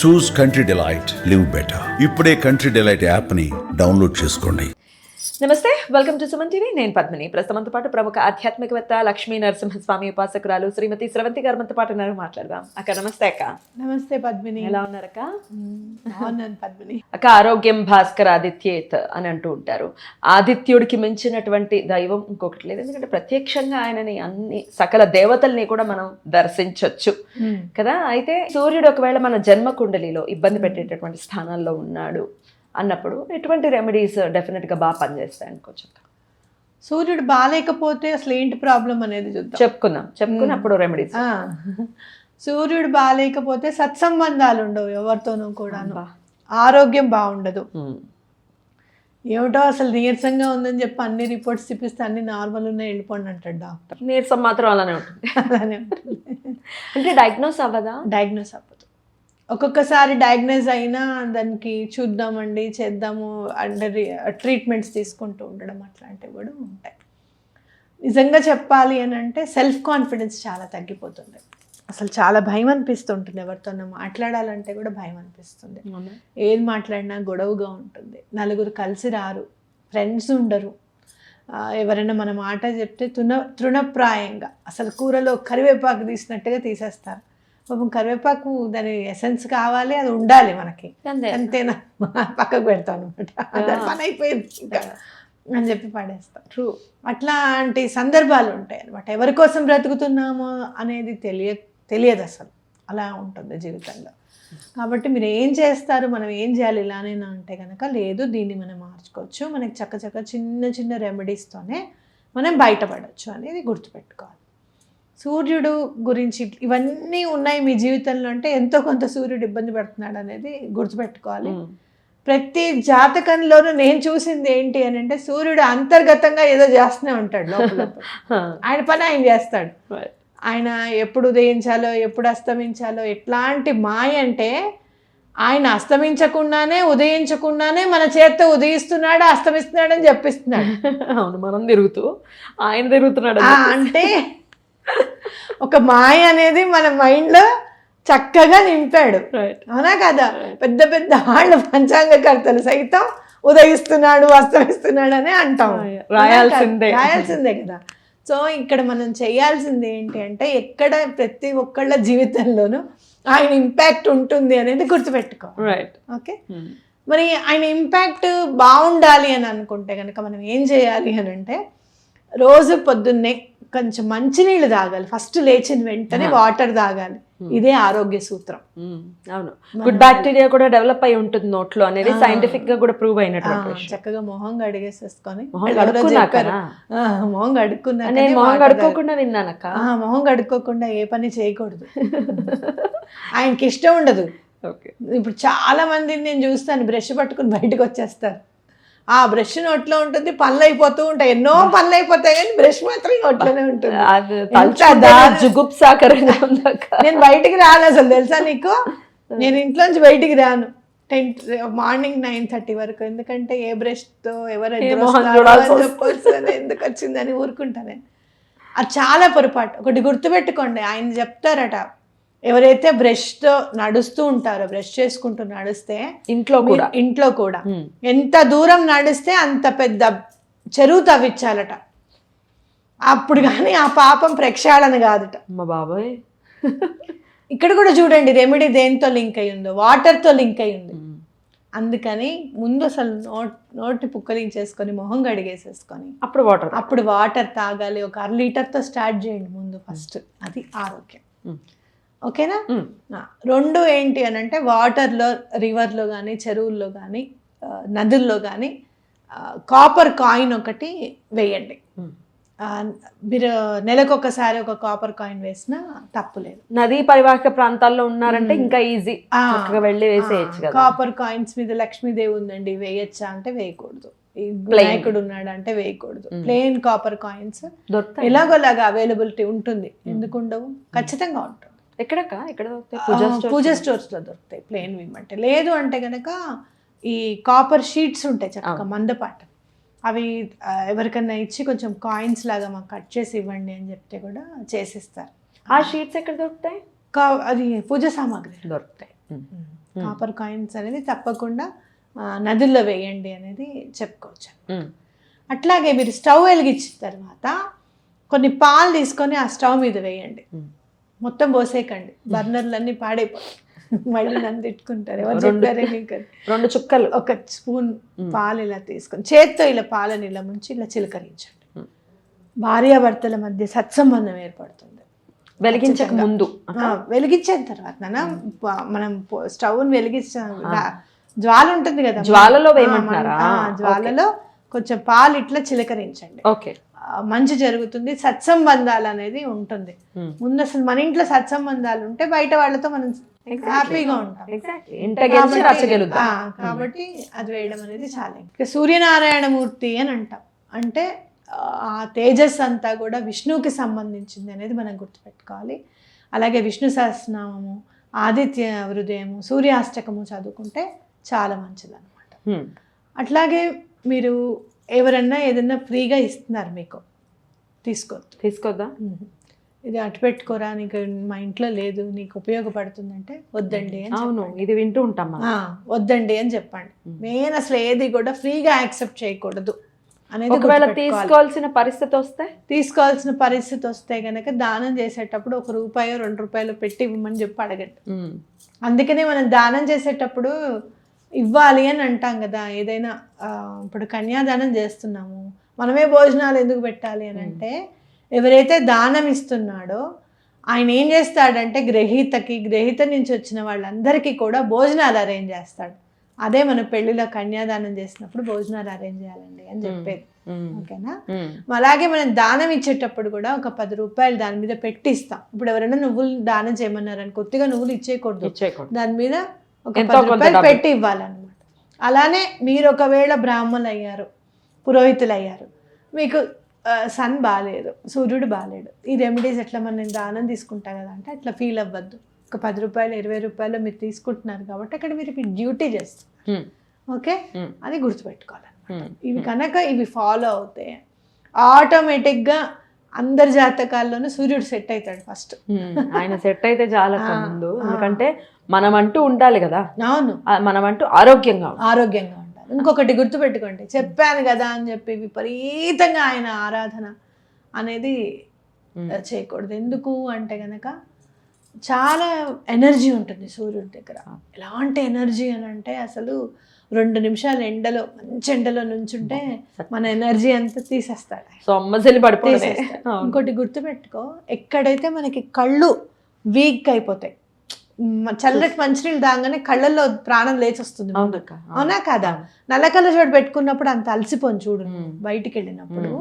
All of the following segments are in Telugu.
చూస్ కంట్రీ డిలైట్, లివ్ బెటర్. ఇప్పుడే కంట్రీ డిలైట్ యాప్ని డౌన్లోడ్ చేసుకోండి. నమస్తే, వెల్కమ్ టు సుమన్ టీవీ. నేను పద్మిని. ప్రస్తుతంతో పాటు ప్రముఖ ఆధ్యాత్మికవేత్త లక్ష్మీ నరసింహస్వామి ఉపాసకురాలు శ్రీమతి స్రవంతి గారు మనతో పాటు ఉన్నారు. మాట్లాడదాం. అక్క నమస్తే. అక్క నమస్తే పద్మిని. ఎలా ఉన్నారక్క? బాగున్నాను పద్మిని. అక్క, ఆరోగ్యం భాస్కర్ ఆదిత్యేత్ అని అంటూ ఉంటారు. ఆదిత్యుడికి మించినటువంటి దైవం ఇంకొకటి లేదు. ఎందుకంటే ప్రత్యక్షంగా ఆయనని అన్ని సకల దేవతల్ని కూడా మనం దర్శించవచ్చు కదా. అయితే సూర్యుడు ఒకవేళ మన జన్మ కుండలిలో ఇబ్బంది పెట్టేటటువంటి స్థానాల్లో ఉన్నాడు అన్నప్పుడు ఎటువంటి రెమెడీస్ డెఫినెట్గా బాగా పనిచేస్తాయి అనుకోవచ్చు? సూర్యుడు బాగాలేకపోతే అసలు ఏంటి ప్రాబ్లం అనేది చూద్దాం. చెప్పుకుని అప్పుడు రెమెడీస్. సూర్యుడు బాగాలేకపోతే సత్సంబంధాలు ఉండవు ఎవరితోనూ కూడాను, ఆరోగ్యం బాగుండదు. ఏమిటో అసలు నీరసంగా ఉందని చెప్పి అన్ని రిపోర్ట్స్ చూపిస్తే అన్ని నార్మల్ ఉన్నాయి, వెళ్ళిపోండి అంటాడు డాక్టర్. నీరసం మాత్రం అలానే ఉంటుంది. అంటే డయాగ్నోస్ అవ్వదా? డయాగ్నోస్ అవ్వదు. ఒక్కొక్కసారి డయాగ్నోజ్ అయినా దానికి చూద్దామండి, చేద్దాము అంటే ట్రీట్మెంట్స్ తీసుకుంటూ ఉండడం అట్లాంటివి కూడా ఉంటాయి. నిజంగా చెప్పాలి అని అంటే సెల్ఫ్ కాన్ఫిడెన్స్ చాలా తగ్గిపోతుంది. అసలు చాలా భయం అనిపిస్తుంటుంది. ఎవరితోనో మాట్లాడాలంటే కూడా భయం అనిపిస్తుంది. ఏది మాట్లాడినా గొడవగా ఉంటుంది. నలుగురు కలిసి రారు, ఫ్రెండ్స్ ఉండరు. ఎవరైనా మన మాట చెప్తే తృణప్రాయంగా అసలు కూరలో కరివేపాకు తీసినట్టుగా తీసేస్తారు. పాపం కరివేపాకు దాని ఎసెన్స్ కావాలి, అది ఉండాలి మనకి, అంతేనా పక్కకు పెడతాం అనమాట. అది పని అయిపోయింది ఇంకా అని చెప్పి పడేస్తాం. ట్రూ. అట్లాంటి సందర్భాలు ఉంటాయి అనమాట. ఎవరి కోసం బ్రతుకుతున్నామో అనేది తెలియదు అసలు. అలా ఉంటుంది జీవితంలో. కాబట్టి మీరు ఏం చేస్తారు, మనం ఏం చేయాలి ఇలానేనా అంటే కనుక లేదు, దీన్ని మనం మార్చుకోవచ్చు. మనకి చక్క చిన్న చిన్న రెమెడీస్తోనే మనం బయటపడవచ్చు అనేది గుర్తుపెట్టుకోవాలి. సూర్యుడు గురించి ఇవన్నీ ఉన్నాయి మీ జీవితంలో అంటే ఎంతో కొంత సూర్యుడు ఇబ్బంది పెడుతున్నాడు అనేది గుర్తుపెట్టుకోవాలి. ప్రతి జాతకంలోనూ నేను చూసింది ఏంటి అని అంటే సూర్యుడు అంతర్గతంగా ఏదో చేస్తూనే ఉంటాడు లోపల. ఆయన పని ఆయన చేస్తాడు. ఆయన ఎప్పుడు ఉదయించాలో ఎప్పుడు అస్తమించాలో ఎట్లాంటి మాయ అంటే ఆయన అస్తమించకుండానే ఉదయించకుండానే మన చేత్తో ఉదయిస్తున్నాడు, అస్తమిస్తున్నాడు అని చెప్పిస్తున్నాడు. అవును, మనం తిరుగుతూ ఆయన తిరుగుతున్నాడు అంటే ఒక మాయ అనేది మన మైండ్లో చక్కగా నింపాడు. అవునా కదా? పెద్ద పెద్ద వాళ్ళు పంచాంగకర్తలు సైతం ఉదయిస్తున్నాడు అస్తమిస్తున్నాడు అని అంటాం. రాయాల్సిందే కదా. సో ఇక్కడ మనం చేయాల్సింది ఏంటి అంటే ఎక్కడ ప్రతి ఒక్కళ్ళ జీవితంలోనూ ఆయన ఇంపాక్ట్ ఉంటుంది అనేది గుర్తుపెట్టుకోవాలి. రైట్. ఓకే. మరి ఆయన ఇంపాక్ట్ బాగుండాలి అని అనుకుంటే కనుక మనం ఏం చేయాలి అని అంటే రోజు పొద్దున్నే కొంచెం మంచినీళ్ళు తాగాలి. ఫస్ట్ లేచిన వెంటనే వాటర్ తాగాలి. ఇదే ఆరోగ్య సూత్రం. అవును, గుడ్ బ్యాక్టీరియా కూడా డెవలప్ అయి ఉంటుంది నోట్లో అనేది సైంటిఫిక్ గా కూడా ప్రూవ్ అయినట్టు. చక్కగా మొహం కడిగేసేసుకొని మొహం కడుక్కున్నా మొహం కడుక్కోకుండా విన్నానక్క. మొహం కడుక్కోకుండా ఏ పని చేయకూడదు. ఆయనకి ఇష్టం ఉండదు. ఇప్పుడు చాలా మందిని నేను చూస్తాను బ్రష్ పట్టుకుని బయటకు వచ్చేస్తారు. ఆ బ్రష్ నోట్లో ఉంటుంది, పనులు అయిపోతూ ఉంటాయి, ఎన్నో పనులు అయిపోతాయి కానీ బ్రష్ మాత్రం నోట్లోనే ఉంటుంది. నేను బయటికి రాను అసలు, తెలుసా నీకు? నేను ఇంట్లోంచి బయటికి రాను మార్నింగ్ 9:30 వరకు. ఎందుకంటే ఏ బ్రష్తో ఎవరు ఎందుకు వచ్చిందని ఊరుకుంటా నేను. అది చాలా పొరపాటు. ఒకటి గుర్తుపెట్టుకోండి, ఆయన చెప్తారట, ఎవరైతే బ్రష్తో నడుస్తూ ఉంటారో, బ్రష్ చేసుకుంటూ నడిస్తే ఇంట్లో కూడా ఎంత దూరం నడిస్తే అంత పెద్ద చెరువు తవ్వించాలట. అప్పుడు కానీ ఆ పాపం ప్రక్షాళన కాదుట. మా బాబాయ్. ఇక్కడ కూడా చూడండి రెమెడీ దేంతో లింక్ అయి ఉందో, వాటర్తో లింక్ అయి ఉంది. అందుకని ముందు అసలు నోటి పుక్కలించేసుకొని మొహం కడిగేసేసుకొని అప్పుడు వాటర్ తాగాలి. ఒక 1/2 లీటర్తో స్టార్ట్ చేయండి ముందు ఫస్ట్. అది ఆరోగ్యం. ఓకేనా? 2 ఏంటి అని అంటే వాటర్లో, రివర్లో కానీ చెరువుల్లో కానీ నదుల్లో కానీ కాపర్ కాయిన్ ఒకటి వేయండి. మీరు నెలకొకసారి ఒక కాపర్ కాయిన్ వేసినా తప్పులేదు. నదీ పరివాహక ప్రాంతాల్లో ఉన్నారంటే ఇంకా ఈజీ, వెళ్ళి వేసేయచ్చు. కాపర్ కాయిన్స్ మీద లక్ష్మీదేవి ఉందండి వేయచ్చా అంటే వేయకూడదు. వినాయకుడు ఉన్నాడు అంటే వేయకూడదు. ప్లెయిన్ కాపర్ కాయిన్స్ ఎలాగోలాగా అవైలబిలిటీ ఉంటుంది. ఎందుకు ఉండవు? ఖచ్చితంగా ఉంటుంది. ఎక్కడక్క? ఎక్కడ పూజా స్టోర్స్ లో దొరుకుతాయి ప్లెయిన్ ఇవ్వమంటే. లేదు అంటే కనుక ఈ కాపర్ షీట్స్ ఉంటాయి చక్కగా మందపాటు, అవి ఎవరికన్నా ఇచ్చి కొంచెం కాయిన్స్ లాగా మాకు కట్ చేసి ఇవ్వండి అని చెప్తే కూడా చేసిస్తారు. ఆ షీట్స్ ఎక్కడ దొరుకుతాయి? అది పూజ సామాగ్రి దొరుకుతాయి. కాపర్ కాయిన్స్ అనేది తప్పకుండా నదుల్లో వేయండి అనేది చెప్పుకోవచ్చు. అట్లాగే మీరు స్టవ్ వెలిగించిన తర్వాత కొన్ని పాలు తీసుకొని ఆ స్టవ్ మీద వేయండి. మొత్తం పోసేయకండి, బర్నర్లన్నీ పాడైపోతాయి. మళ్ళీ నన్ను తిట్టుకుంటారు, ఎవరు చెప్పారే మీకు. 2 చుక్కలు, 1 స్పూన్ పాలు ఇలా తీసుకొని చేత్తో ఇలా పాలని ఇలా ముంచి ఇలా చిలకరించండి. భార్యాభర్తల మధ్య సత్సంబంధం ఏర్పడుతుంది. వెలిగించక ముందు, వెలిగించిన తర్వాత మనం స్టవ్ని వెలిగించిన జ్వాల ఉంటుంది కదా, జ్వాలలో వేయమంటున్నారా? జ్వాలలో కొంచెం పాలు ఇట్లా చిలకరించండి. ఓకే, మంచి జరుగుతుంది, సత్సంబంధాలు అనేది ఉంటుంది. ముందు అసలు మన ఇంట్లో సత్సంబంధాలు ఉంటే బయట వాళ్ళతో మనం హ్యాపీగా ఉంటాం. కాబట్టి అది వేయడం అనేది చాలా. ఇంకా సూర్యనారాయణమూర్తి అని అంటాం, అంటే ఆ తేజస్ అంతా కూడా విష్ణువుకి సంబంధించింది అనేది మనం గుర్తుపెట్టుకోవాలి. అలాగే విష్ణు సహస్రనామము, ఆదిత్య హృదయము, సూర్యాష్టకము చదువుకుంటే చాలా మంచిది అనమాట. అట్లాగే మీరు ఎవరన్నా ఏదన్నా ఫ్రీగా ఇస్తున్నారు మీకు, తీసుకోద్దా, ఇది అటు పెట్టుకోరా, నీకు మా ఇంట్లో లేదు, నీకు ఉపయోగపడుతుందంటే వద్దండి అని. అవును, ఇది వింటూ ఉంటాం, వద్దండి అని చెప్పండి. మెయిన్ అసలు ఏది కూడా ఫ్రీగా యాక్సెప్ట్ చేయకూడదు అనేది. ఒకవేళ తీసుకోవాల్సిన పరిస్థితి వస్తే కనుక దానం చేసేటప్పుడు ₹1 ₹2 పెట్టి ఇవ్వమని చెప్పి అడగండి. అందుకనే మనం దానం చేసేటప్పుడు ఇవ్వాలి అని అంటాం కదా. ఏదైనా ఇప్పుడు కన్యాదానం చేస్తున్నాము, మనమే భోజనాలు ఎందుకు పెట్టాలి అని అంటే, ఎవరైతే దానం ఇస్తున్నాడో ఆయన ఏం చేస్తాడంటే గ్రహీత నుంచి వచ్చిన వాళ్ళందరికీ కూడా భోజనాలు అరేంజ్ చేస్తాడు. అదే మన పెళ్లిలో కన్యాదానం చేసినప్పుడు భోజనాలు అరేంజ్ చేయాలండి అని చెప్పేది. ఓకేనా? అలాగే మనం దానం ఇచ్చేటప్పుడు కూడా ఒక ₹10 దాని మీద పెట్టిస్తాం. ఇప్పుడు ఎవరైనా నువ్వులు దానం చేయమన్నారని కొద్దిగా నువ్వులు ఇచ్చేయకూడదు, దాని మీద ఒక ₹10 పెట్టి ఇవ్వాలన్నమాట. అలానే మీరు ఒకవేళ బ్రాహ్మణులు అయ్యారు, పురోహితులు అయ్యారు, మీకు సన్ బాగాలేదు, సూర్యుడు బాగాలేడు, ఈ రెమెడీస్ ఎట్లా మనం దానం తీసుకుంటా కదా అంటే అట్లా ఫీల్ అవ్వద్దు. ఒక ₹10 ₹20 మీరు తీసుకుంటున్నారు కాబట్టి అక్కడ మీరు డ్యూటీ చేస్తారు. ఓకే, అది గుర్తుపెట్టుకోవాలన్నమాట. ఇవి కనుక ఇవి ఫాలో అవుతే ఆటోమేటిక్గా అందరి జాతకాల్లోనూ సూర్యుడు సెట్ అవుతాడు ఫస్ట్. ఆయన సెట్ అయితే చాలా ముందు, ఎందుకంటే మనం అంటూ ఉండాలి కదా. అవును, మనం అంటూ ఆరోగ్యంగా ఉండాలి. ఇంకొకటి గుర్తుపెట్టుకోండి, చెప్పాను కదా అని చెప్పి విపరీతంగా ఆయన ఆరాధన అనేది చేయకూడదు. ఎందుకు అంటే గనక చాలా ఎనర్జీ ఉంటుంది సూర్యుడి దగ్గర. ఎలాంటి ఎనర్జీ అని అంటే అసలు 2 నిమిషాలు మంచి ఎండలో నుంచుంటే మన ఎనర్జీ అంతా తీసేస్తాడు. ఇంకోటి గుర్తుపెట్టుకో, ఎక్కడైతే మనకి కళ్ళు వీక్ అయిపోతాయి, చల్లటి మంచినీళ్ళు తాగానే కళ్ళల్లో ప్రాణం లేచొస్తుంది. అవునా కాదా? నల్లకళ్ళ చోటు పెట్టుకున్నప్పుడు అంత అలసిపోను చూడు, బయటికి వెళ్ళినప్పుడు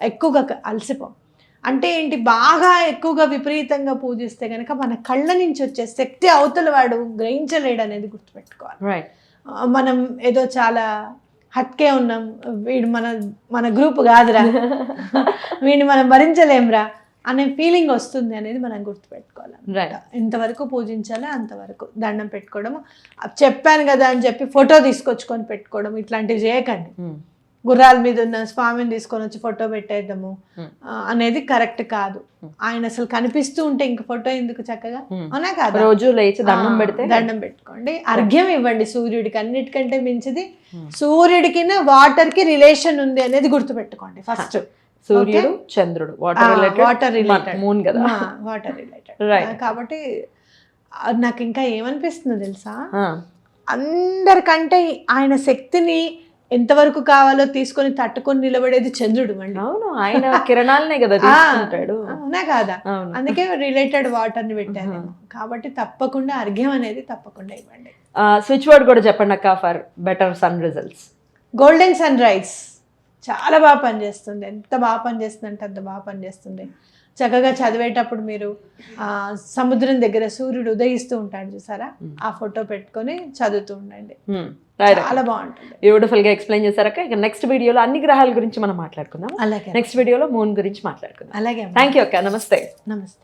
ఎక్కువగా అలసిపోం. అంటే ఏంటి, బాగా ఎక్కువగా విపరీతంగా పూజిస్తే కనుక మన కళ్ళ నుంచి వచ్చే శక్తి అవతల వాడు గ్రహించలేడు అనేది గుర్తుపెట్టుకోవాలి. మనం ఏదో చాలా హట్కే ఉన్నాం, వీడు మన గ్రూప్ కాదురా, వీడిని మనం భరించలేంరా అనే ఫీలింగ్ వస్తుంది అనేది మనం గుర్తుపెట్టుకోవాలి. ఎంతవరకు పూజించాలో అంతవరకు దండం పెట్టుకోవడము. చెప్పాను కదా అని చెప్పి ఫోటో తీసుకొచ్చుకొని పెట్టుకోవడం ఇట్లాంటివి చేయకండి. గుర్రాల మీద ఉన్న స్వామిని తీసుకొని వచ్చి ఫోటో పెట్టేద్దాము అనేది కరెక్ట్ కాదు. ఆయన అసలు కనిపిస్తూ ఉంటే ఇంక ఫోటో ఎందుకు, చక్కగా అవునా కాదు, రోజు లేచి దండం పెట్టుకోండి, అర్ఘ్యం ఇవ్వండి సూర్యుడికి. అన్నిటికంటే మించిది సూర్యుడికి వాటర్ కి రిలేషన్ ఉంది అనేది గుర్తుపెట్టుకోండి ఫస్ట్. సూర్యుడు చంద్రుడు వాటర్ రిలేటెడ్, మూన్ కదా, వాటర్ రిలేటెడ్. కాబట్టి నాకు ఇంకా ఏమనిపిస్తుందో తెలుసా, అందరికంటే ఆయన శక్తిని ఎంతవరకు కావాలో తీసుకొని తట్టుకొని నిలబడేది చంద్రుడు అండి. అవును, ఆయన కిరణాలనే కదా తీసుకుంటాడు. అవునా కాదా? అందుకే రిలేటెడ్ వాటర్ ని పెట్టాను. కాబట్టి తప్పకుండా అర్ఘ్యం అనేది తప్పకుండా ఇవ్వండి. స్విచ్ వర్డ్ కూడా చెప్పండి అక్క for better sun results. Golden sunrise చాలా బాగా పనిచేస్తుంది. ఎంత బాగా పనిచేస్తుంది అంటే అంత బాగా పనిచేస్తుంది. చక్కగా చదివేటప్పుడు మీరు సముద్రం దగ్గర సూర్యుడు ఉదయిస్తూ ఉంటాడు చూసారా, ఆ ఫోటో పెట్టుకొని చదువుతూ ఉండండి, చాలా బాగుంటుంది. బ్యూటిఫుల్ గా ఎక్స్ప్లెయిన్ చేశారక్క. ఇక నెక్స్ట్ వీడియోలో అన్ని గ్రహాల గురించి మనం మాట్లాడుకుందాం. అలాగే నెక్స్ట్ వీడియోలో మూన్ గురించి మాట్లాడుకుందాం. అలాగే. థ్యాంక్ యూ అక్క. నమస్తే. నమస్తే.